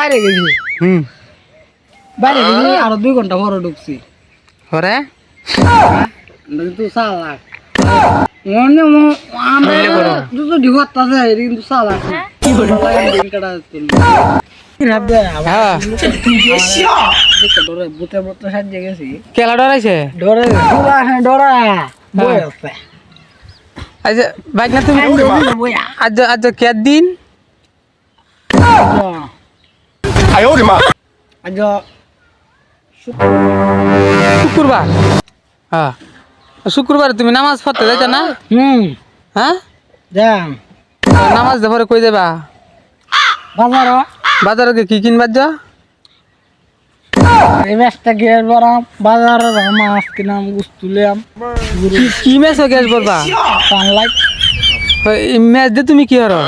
বাইরে গেছি বাইরে গেছি আরো 2 ঘন্টা পরে ঢুকছি পরে কিন্তু সালা মনে আমরা দুটো ঢুকতাছে কিন্তু সালা কি বড় লাগে দিন কাটা রাবে হ্যাঁ ডরে বুতে বুতে সাজে গেছি কেলা ডরাইছে ডরে ডরা বই আছে আজ বাইক না তুমি আজ আজ কে দিন আয়ো রে মা আজ শুক্রবার হ্যাঁ শুক্রবার তুমি নামাজ পড়তে যাইতা না হ্যাঁ যাম নামাজ দে পরে কই যাবা বাজার বাজারে কি কিনবার যা এই ম্যাচটা গিয়ে বরাম বাজার মাছ কিনাম গুস্তুলাম কি ম্যাচ গ্যাস বলবা সানলাইট এই ম্যাচ দে তুমি কি হরো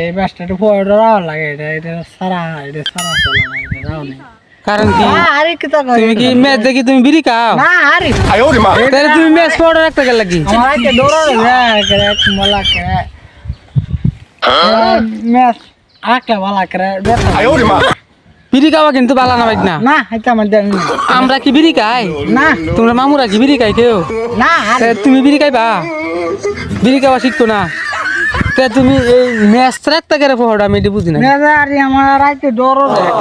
এই ম্যাচটা তো ফয়ডরা লাগে এটা সারা চলা না এটা রাও নেই কারণ কি আরে কি তা তুমি কি ম্যাচ দেখি তুমি বিড়ি খাও না আরে আয়ো রে মা তাহলে তুমি ম্যাচ পড়ার একটা গেল লাগি আমার আইতে দৌড়ানো যায় করে মলা করে ম্যাচ আকে বালা করে আয়ো রে মা বিড়ি খাওয়া কিন্তু ভালো না বাইক না না এটা আমার দেন আমরা কি বিড়ি খাই না তোমরা মামুরা কি বিড়ি খাই কেউ না তা তুমি বিড়ি খাইবা বিড়ি খাওয়া শিখতো না তা তুমি এই ম্যাচ একটা করে পড়া আমি এটা বুঝি না আরে আমার আইতে দৌড়ো যায়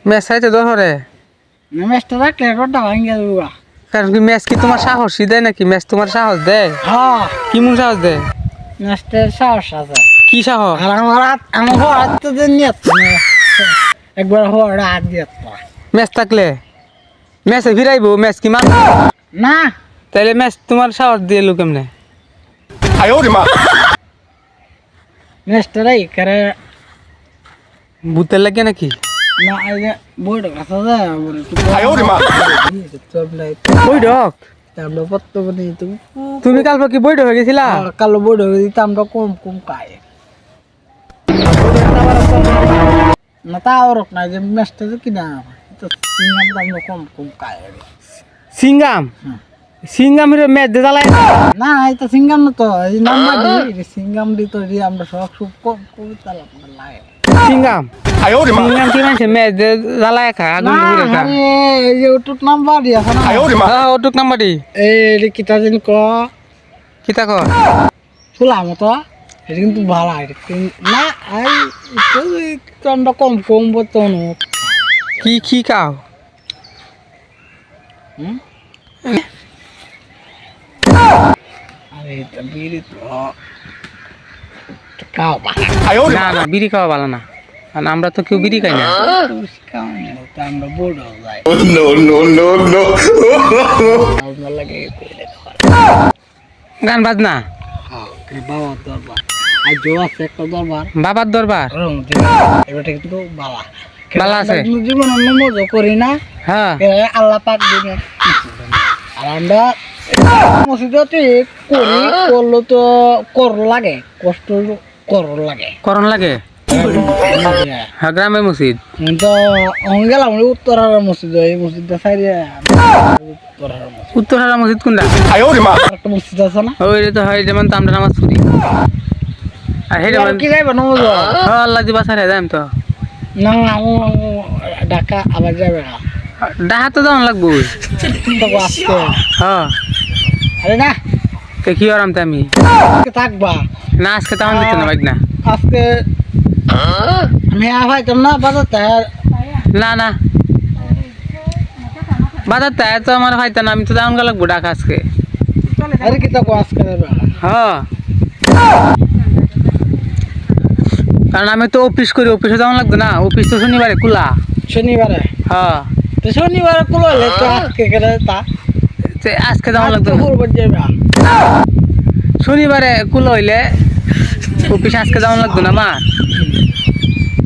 ম্যাচ চাইতে ধরে ম্যাচটা রাখলে রোডটা ভাঙিয়ে দেবো কারণ কি ম্যাচ কি তোমার সাহসই দেয় নাকি ম্যাচ তোমার সাহস দেয় হ্যাঁ কি মন সাহস দেয় ম্যাচটার সাহস আছে কি সাহস আর আমার হাত তো নিয়ে একবার হওয়ার হাত দিয়ে ম্যাচ থাকলে ম্যাচে ফিরাইবো ম্যাচ কি মান না তাইলে ম্যাচ তোমার সাহস দিয়ে লো কেমনে আয়ো রে মা ম্যাচটারাই করে ভূতের লাগে নাকি না আগে বড় কথা দা বড় আয়ো রে মা সব নাই বৈঠক আমরা পত্ত বনি তুমি তুমি কাল কি বৈঠক হয়ে গেছিলা কালো বড় দিতে আমরা কম কম খাই না তা আর না যে ম্যাচটা তো কিনা তো আমরা কম কম খাই সিঙ্গাম সিঙ্গামের ম্যাচ দে জ্বালায় না এটা সিঙ্গাম না তো এই নাম্বার দি সিঙ্গাম দি তো দি আমরা সব খুব কম কম চালাম লাগে সিঙ্গাম আয়ো রে মা সিঙ্গাম কি মানছে ম্যাচ দে জ্বালায় খা আগুন ধরে খা এই যে ওটুক নাম্বার দি আছে না আয়ো রে মা হ্যাঁ ওটুক নাম্বারটি এই কিটা দিন ক কিতা কর ফুলা মতো এটা কিন্তু ভালো না আই তো আমরা কম কম বর্তমান কি কি খাও আরে এটা বিড়ি তো খাও আয়ো রে না না বিড়ি খাওয়া ভালো না কারণ আমরা তো কেউ বিড়ি খাই না আমরা বড় যাই নো নো নো নো আমরা লাগে গান বাজনা বাবা দরবার আর জো আছে একটা দরবার বাবার দরবার এটা কিন্তু বালা বালা আছে জীবন অন্য মজা করি না হ্যাঁ আল্লাহ পাক দিনে আর আমরা মসজিদতে করি করলো তো কর লাগে কষ্ট কর লাগে করণ লাগে হ্যাঁ গ্রামের মসজিদ তো গেলাম উত্তরার মসজিদ এই মসজিদটা সাইডে উত্তরার মসজিদ উত্তরহারা মসজিদ কোনটা আয়ো রে মা একটা মসজিদ আছে না ওই তো হয় যেমন তো আমরা নামাজ পড়ি আর হেডে আর কি যাইব নমজ হ্যাঁ আল্লাহ দিবা সারে যাইম তো না ঢাকা আবার যাবে না ডাহা তো যাওয়ান লাগবো তো আসতে হ্যাঁ আরে না তো কি আরাম তো আমি থাকবা না আজকে তেমন দিতে না বাইক না আজকে আমি আইতাম না বাজাতে না না বাজার তাই তো আমার ভাইতা না আমি তো যাওয়ান লাগবো ডাকা আজকে আরে কি থাকবো আজকে যাবে হ্যাঁ কারণ আমি তো অফিস করি অফিসে যাওয়ান লাগতো না অফিস তো শনিবারে খোলা শনিবারে হ্যাঁ তো শনিবারে কুলালে তো আজকে করে তা তো আজকে যাওয়ান লাগতো না করবো যাবে শনিবারে কুলো হইলে অফিস আজকে যাওয়ান লাগতো না মা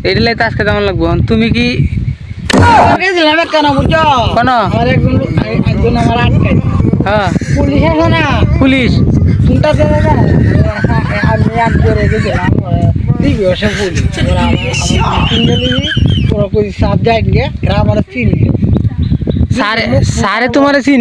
এটালে তো আজকে যাওয়ান লাগবো তুমি কি গেছিলাম কেন বুঝছো কেন? আমার একজন আমার আটকে হ্যাঁ পুলিশ আছে না পুলিশ শুনতে দেবে না আমি এক করে গেছিলাম দিবি ওসে পুলিশ ওরা আমার চিনে দিবি ওরা কই সাপ যায় গিয়ে গ্রাম আর চিনি সারে সারে তোমার চিনি